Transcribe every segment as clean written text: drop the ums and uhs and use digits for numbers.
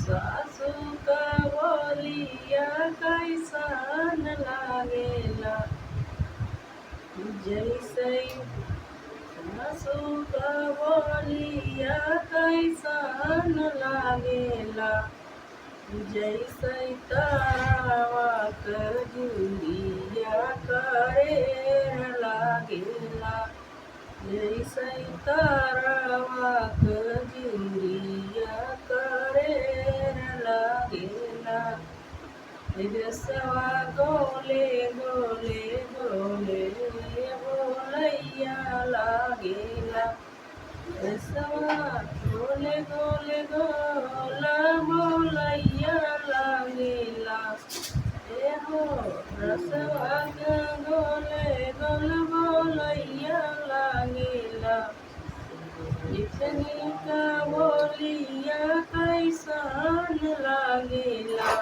सासू का बोलिया कैसन लागेला, जैसे सासू का बोलिया कैसन लागेला, जैसे तारावा जुलिया करेर लागेला, जैसे तारावा जुलिया करेर लागेला। रसवा गोले गोले गोले बोलैया लागेला, रसवा गोले गोले गोला बोलैया लागेला। हो रसवा गोले गोल बोलैया लागेला, जितनी का बोलिया कैसन लागेला।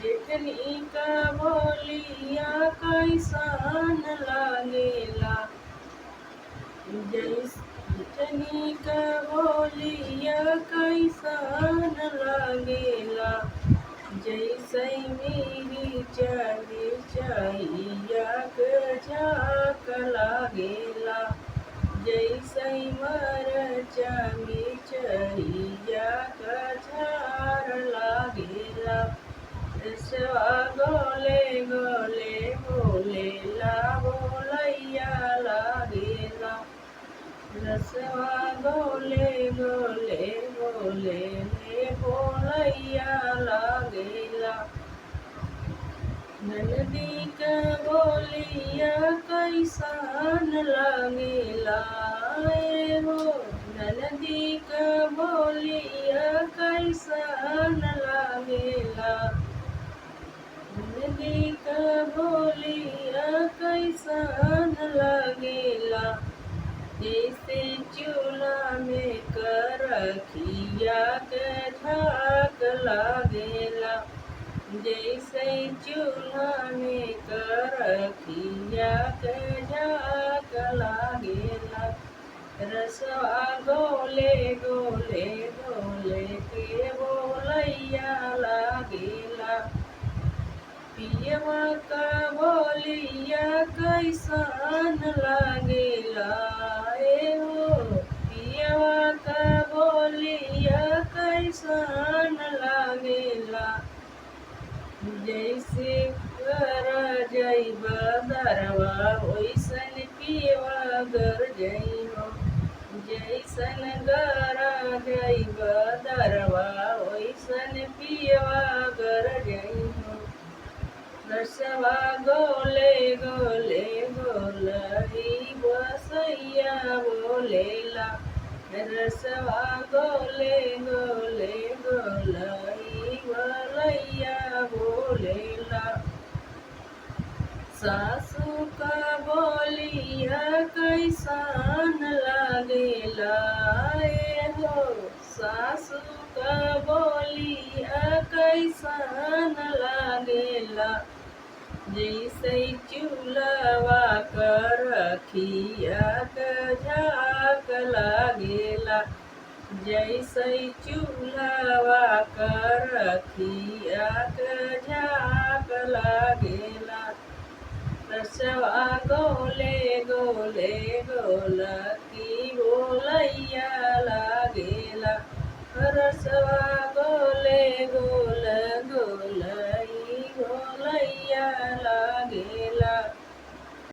जितनी का बोलिया कैसन लागेला, जितनी का बोलिया कैसन लागेला, जैसे मेरी चाली चाहिया के झाक लागेला, जैसे मर चामी चाहिया का झार लागेला। रसवा गोले गोले बोलेला बोलैया लागेला, रसवा गोले गोले बोले बोलैया लागेला। ननदी का बोलिया कैसन लागेला, हो ननदी का बोलिया कैसन लागेला, ननदी का बोलिया कैसन लागेला, जैसे चूल्हा में करखिया के झाक लागेला, जैसे चूल्हा में करखिया के झाक लागेला। रसवा गोले गोले गोले के बोलैया लागेला, पियवा का बोलिया कैसन लागेला, हो पियवा का बोलिया कैसन लागेला, जैसे कर जैब दरवा वैसन पियवा गर जइहो, जैसन गर जैब दरवा वैसन पियवा गर जइहो। रसवा गोले गोले गोलई बसैया बोलेला, रसवा गोले गोले गोलई बलैया बोलेला। सासू का बोलिया कैसन लागेला, हो सासू का बोलिया कैसन लागेला, जैसे चूल्हा कर रखिया के झाक लागेला, जैसे चूल्हा कर रखिया के झाक लागेला। रसवा गोले गोले गोल की बोलैया